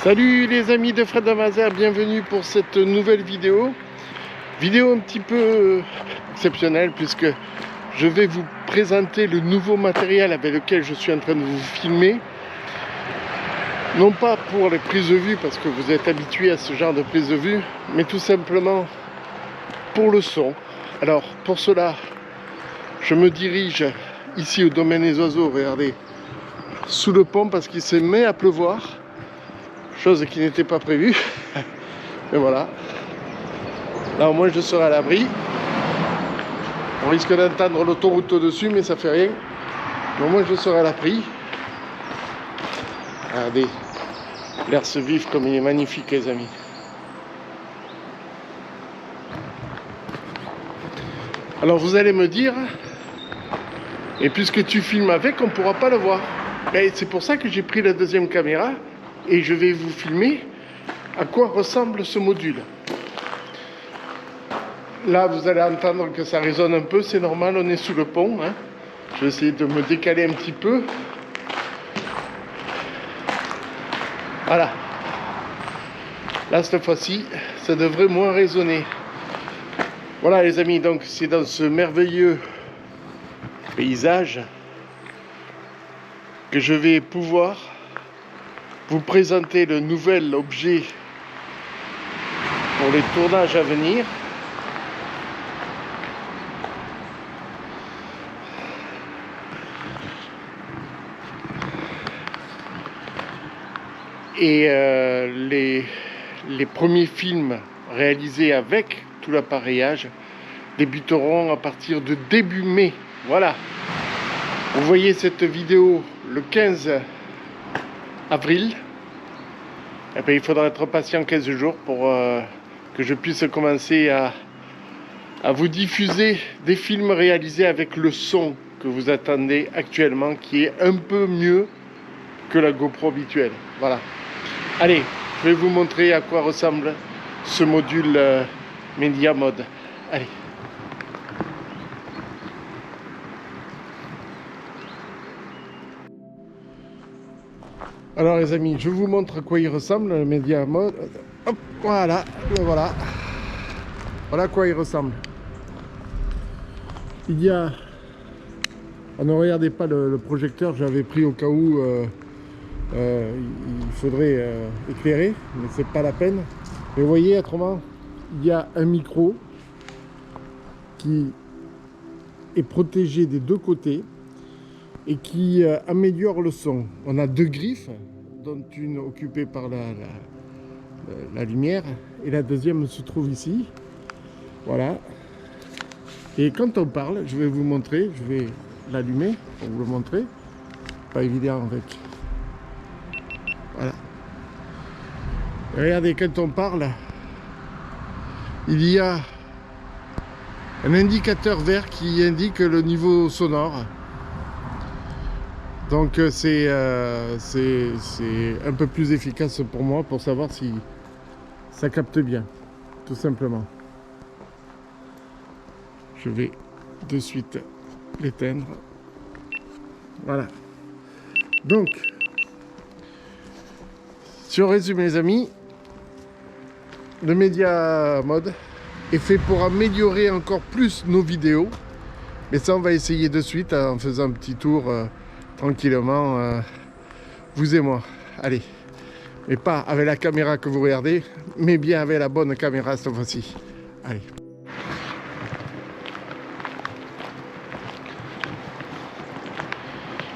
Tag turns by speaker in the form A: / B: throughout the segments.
A: Salut les amis de Fred Damazer, bienvenue pour cette nouvelle vidéo. Vidéo un petit peu exceptionnelle puisque je vais vous présenter le nouveau matériel avec lequel je suis en train de vous filmer. Non pas pour les prises de vue parce que vous êtes habitués à ce genre de prise de vue, mais tout simplement pour le son. Alors pour cela, je me dirige ici au domaine des oiseaux, regardez, sous le pont parce qu'il se met à pleuvoir. Chose qui n'était pas prévue. Mais voilà. Là au moins je serai à l'abri. On risque d'entendre l'autoroute au-dessus, mais ça fait rien. Mais au moins je serai à l'abri. Regardez. L'air se vive comme il est magnifique les amis. Alors vous allez me dire, et puisque tu filmes avec, on ne pourra pas le voir. Et c'est pour ça que j'ai pris la deuxième caméra. Et je vais vous filmer à quoi ressemble ce module. Là, vous allez entendre que ça résonne un peu, c'est normal, on est sous le pont. Hein. Je vais essayer de me décaler un petit peu. Voilà. Là, cette fois-ci, ça devrait moins résonner. Voilà les amis, donc c'est dans ce merveilleux paysage que je vais pouvoir vous présenter le nouvel objet pour les tournages à venir. Et les premiers films réalisés avec tout l'appareillage débuteront à partir de début mai. Voilà. Vous voyez cette vidéo le 15 avril. Et bien, il faudra être patient 15 jours pour que je puisse commencer à vous diffuser des films réalisés avec le son que vous attendez actuellement, qui est un peu mieux que la GoPro habituelle. Voilà. Allez, je vais vous montrer à quoi ressemble ce module Media Mode. Allez. Alors les amis, je vous montre à quoi il ressemble le Media Mode. Hop, voilà, le voilà. Voilà à quoi il ressemble. Il y a... Oh, ne regardez pas le projecteur, j'avais pris au cas où il faudrait éclairer, mais c'est pas la peine. Mais vous voyez, autrement, il y a un micro qui est protégé des deux côtés et qui améliore le son. On a deux griffes, dont une occupée par la lumière et la deuxième se trouve ici. Voilà. Et quand on parle, je vais vous montrer, je vais l'allumer pour vous le montrer. Pas évident en fait. Voilà. Et regardez, quand on parle, il y a un indicateur vert qui indique le niveau sonore. Donc c'est un peu plus efficace pour moi pour savoir si ça capte bien, tout simplement. Je vais de suite l'éteindre. Voilà. Donc, si on résume les amis, le Media Mode est fait pour améliorer encore plus nos vidéos. Mais ça on va essayer de suite en faisant un petit tour tranquillement, vous et moi. Allez, mais pas avec la caméra que vous regardez, mais bien avec la bonne caméra cette fois-ci. Allez.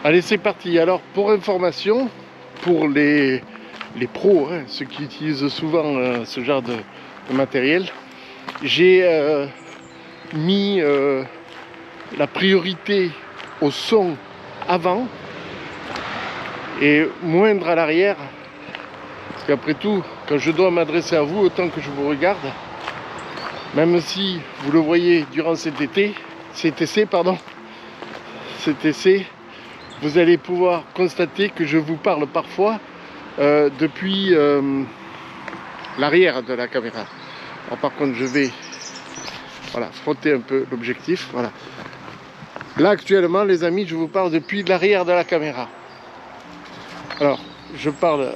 A: Allez, c'est parti. Alors, pour information, pour les pros, hein, ceux qui utilisent souvent ce genre de matériel, j'ai mis la priorité au son avant et moindre à l'arrière, parce qu'après tout, quand je dois m'adresser à vous, autant que je vous regarde, même si vous le voyez durant cet essai, vous allez pouvoir constater que je vous parle parfois depuis l'arrière de la caméra. Alors par contre, je vais frotter un peu l'objectif. Voilà. Là actuellement, les amis, je vous parle depuis l'arrière de la caméra. Alors, je parle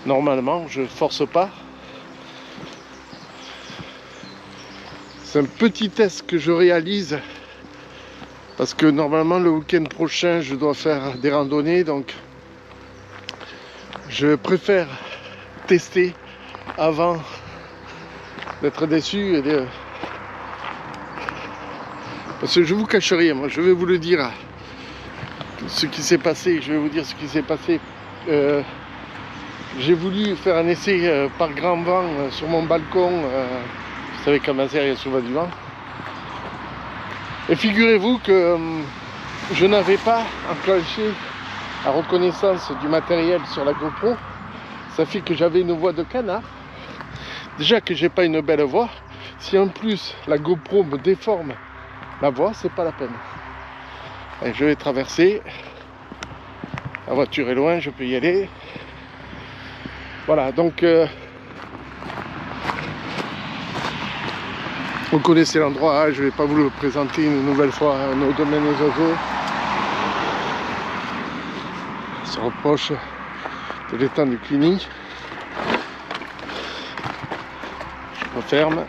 A: Normalement, je force pas. C'est un petit test que je réalise parce que normalement le week-end prochain je dois faire des randonnées, donc je préfère tester avant d'être déçu et de... Parce que je vous cache rien, moi je vais vous le dire ce qui s'est passé, je vais vous dire ce qui s'est passé. J'ai voulu faire un essai par grand vent sur mon balcon. Vous savez qu'à Mazères il y a souvent du vent. Et figurez-vous que je n'avais pas enclenché la reconnaissance du matériel sur la GoPro. Ça fait que j'avais une voix de canard. Déjà que j'ai pas une belle voix. Si en plus la GoPro me déforme la voix, c'est pas la peine. Et je vais traverser. La voiture est loin, je peux y aller. Voilà, donc vous connaissez l'endroit, hein, je ne vais pas vous le présenter une nouvelle fois, nos domaines aux oiseaux. On se reproche de l'étang du Cluny. Je referme.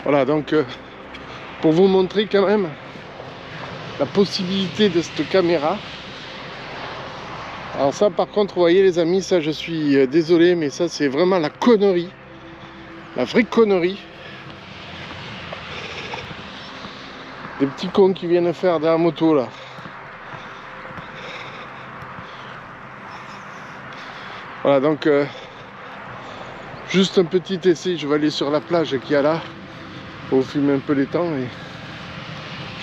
A: Voilà, donc pour vous montrer quand même la possibilité de cette caméra. Alors ça par contre, vous voyez les amis, ça je suis désolé, mais ça c'est vraiment la connerie. La vraie connerie. Des petits cons qui viennent faire de la moto là. Voilà, donc juste un petit essai. Je vais aller sur la plage qu'il y a là pour vous filmer un peu les temps et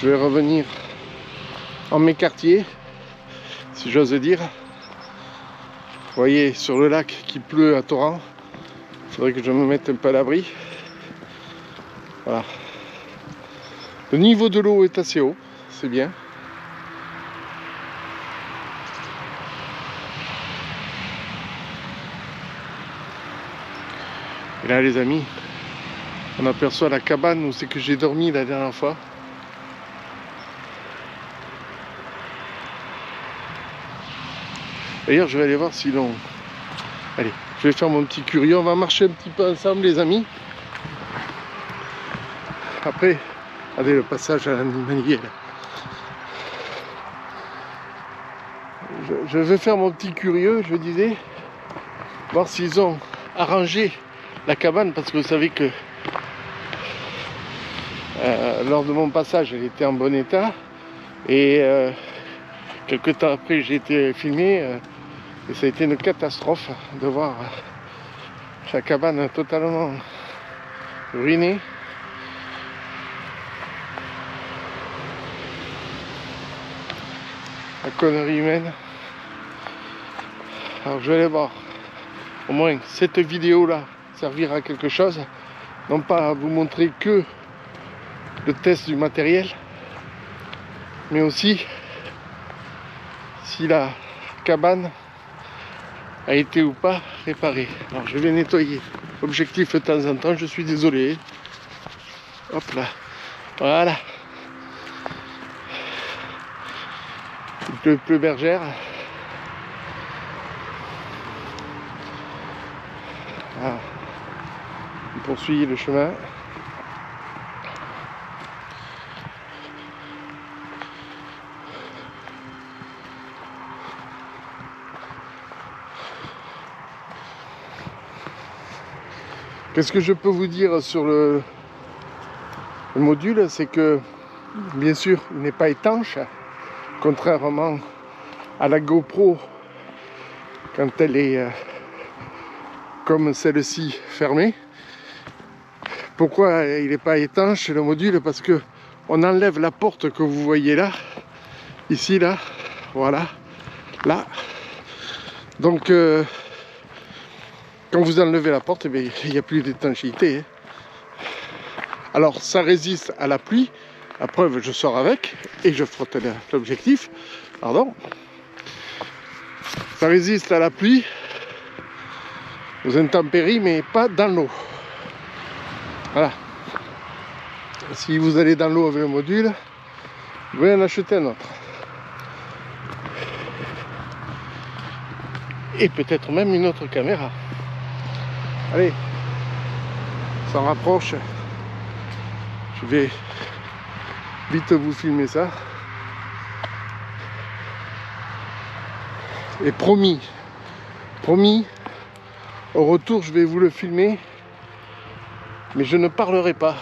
A: je vais revenir en mes quartiers, si j'ose dire. Vous voyez sur le lac qui pleut à torrent. Il faudrait que je me mette un peu à l'abri. Voilà. Le niveau de l'eau est assez haut, c'est bien. Et là les amis, on aperçoit la cabane où c'est que j'ai dormi la dernière fois. D'ailleurs je vais aller voir si l'on... Allez, je vais faire mon petit curieux, on va marcher un petit peu ensemble les amis. Après, regardez le passage à l'animalier là. Je vais faire mon petit curieux, je disais, voir s'ils ont arrangé la cabane, parce que vous savez que lors de mon passage elle était en bon état et quelques temps après j'ai été filmé et ça a été une catastrophe de voir la cabane totalement ruinée. La connerie humaine. Alors je vais aller voir, au moins cette vidéo là servira à quelque chose, non pas à vous montrer que le test du matériel, mais aussi si la cabane a été ou pas réparée. Alors je vais nettoyer l'objectif de temps en temps, je suis désolé. Hop là, voilà. Il pleut bergère. Ah. On poursuit le chemin. Qu'est-ce que je peux vous dire sur le module, c'est que bien sûr il n'est pas étanche, contrairement à la GoPro quand elle est comme celle-ci fermée. Pourquoi il n'est pas étanche le module? Parce que on enlève la porte que vous voyez là, ici, là, voilà, là. Donc quand vous enlevez la porte, eh bien, il n'y a plus d'étanchéité. Hein. Alors ça résiste à la pluie. La preuve, je sors avec et je frotte l'objectif. Pardon. Ça résiste à la pluie, aux intempéries, mais pas dans l'eau. Voilà. Si vous allez dans l'eau avec le module, vous pouvez en acheter un autre. et peut-être même une autre caméra. Allez, on s'en rapproche. Je vais vite vous filmer ça. Et promis, au retour je vais vous le filmer, mais je ne parlerai pas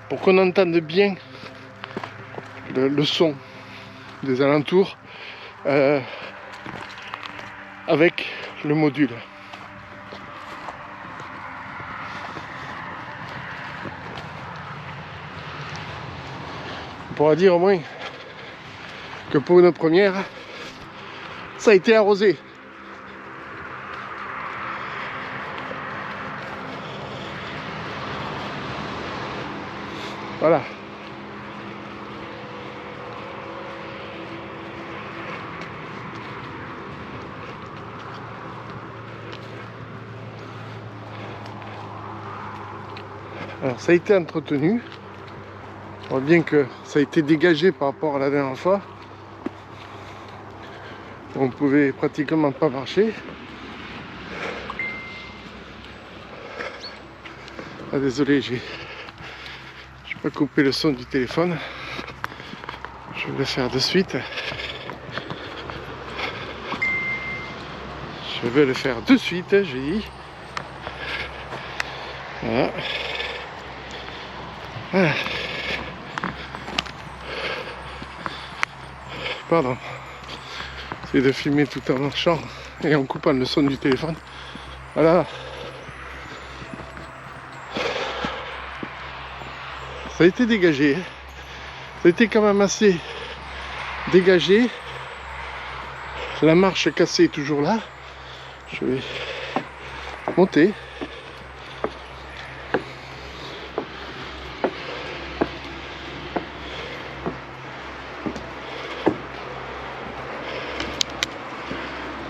A: pour qu'on entende bien le son des alentours avec le module. On pourra dire au moins que pour une première, ça a été arrosé. Voilà. Alors ça a été entretenu. On voit bien que ça a été dégagé par rapport à la dernière fois. On pouvait pratiquement pas marcher. Ah désolé, j'ai pas coupé le son du téléphone. Je vais le faire de suite. Je vais le faire de suite, j'ai dit. Voilà. Ah. Pardon. J'essaie de filmer tout en marchant et en coupant le son du téléphone. Voilà. Ça a été dégagé. Ça a été quand même assez dégagé. La marche cassée est toujours là. Je vais monter.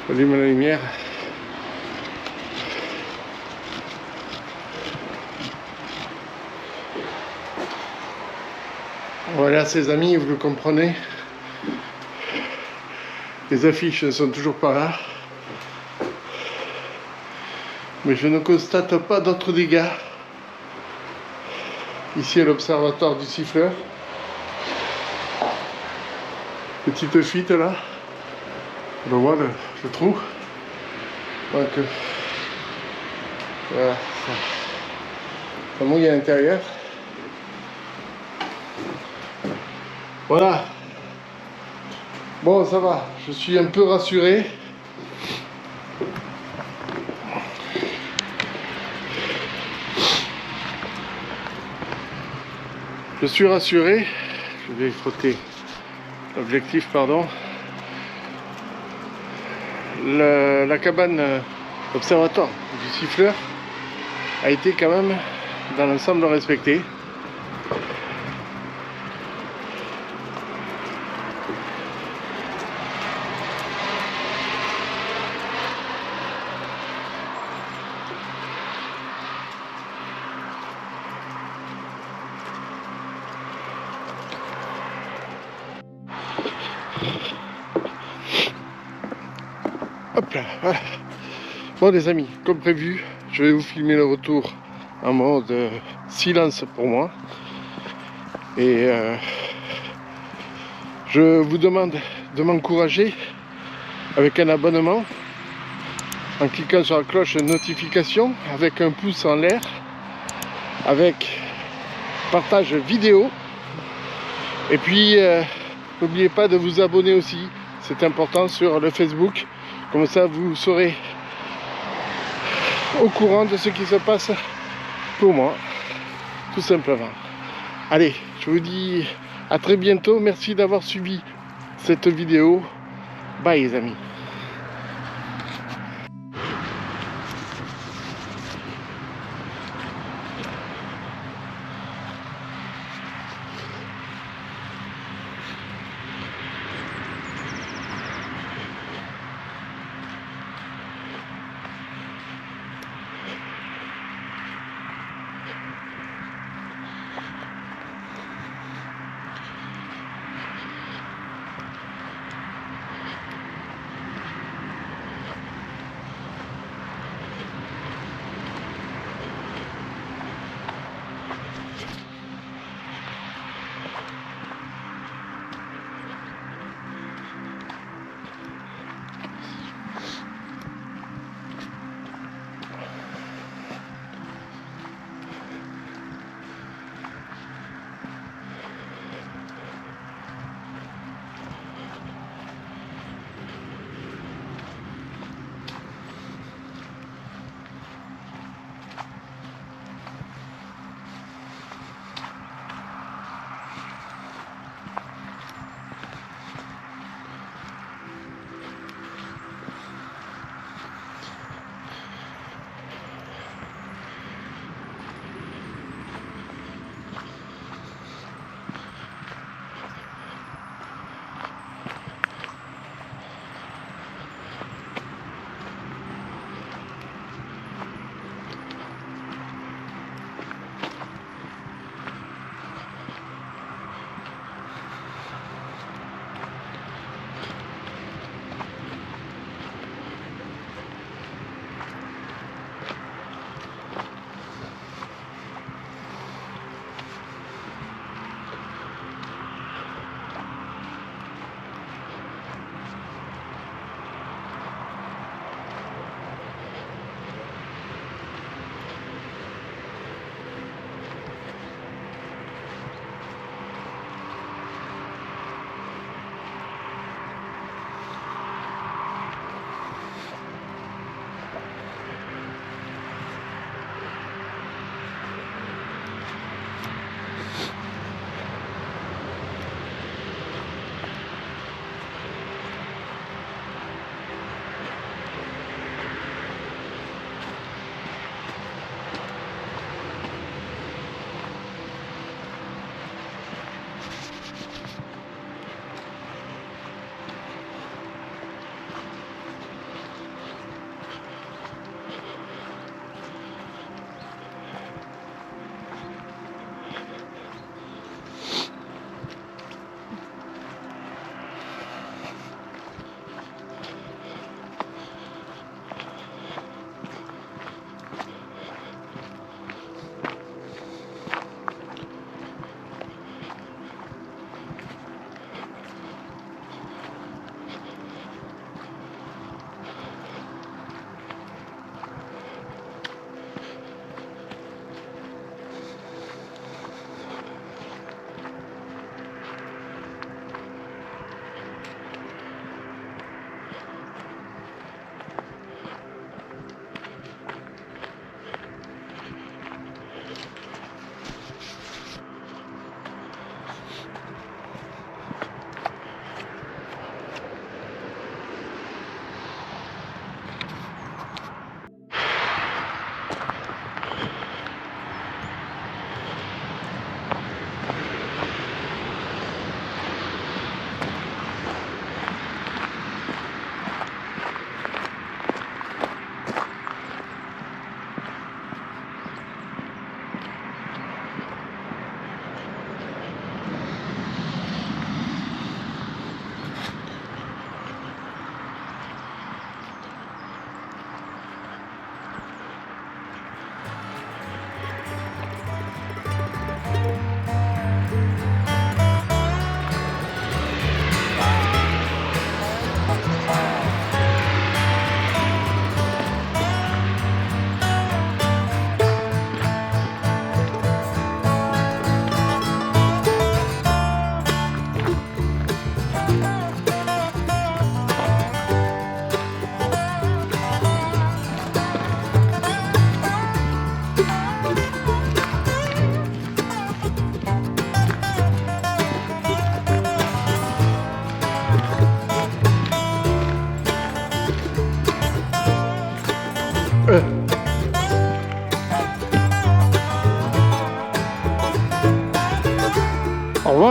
A: J'allume la lumière. Voilà, ces amis, vous le comprenez. Les affiches ne sont toujours pas là. Mais je ne constate pas d'autres dégâts. Ici à l'observatoire du Siffleur. Petite fuite là. On voit le trou. Donc, voilà, ça mouille à l'intérieur. Voilà. Bon, ça va. Je suis un peu rassuré. Je suis rassuré. Je vais frotter l'objectif, pardon. La cabane observatoire du Siffleur a été quand même dans l'ensemble respectée. Hop là, voilà. Bon les amis, comme prévu, je vais vous filmer le retour en mode silence pour moi. Et je vous demande de m'encourager avec un abonnement, en cliquant sur la cloche de notification, avec un pouce en l'air, avec partage vidéo. Et puis n'oubliez pas de vous abonner aussi, c'est important, sur le Facebook. Comme ça, vous serez au courant de ce qui se passe pour moi, tout simplement. Allez, je vous dis à très bientôt. Merci d'avoir suivi cette vidéo. Bye les amis.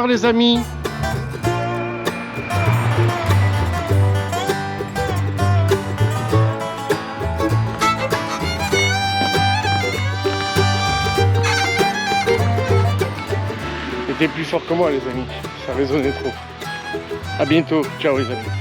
A: les amis. C'était plus fort que moi les amis, ça résonnait trop. À bientôt, ciao les amis.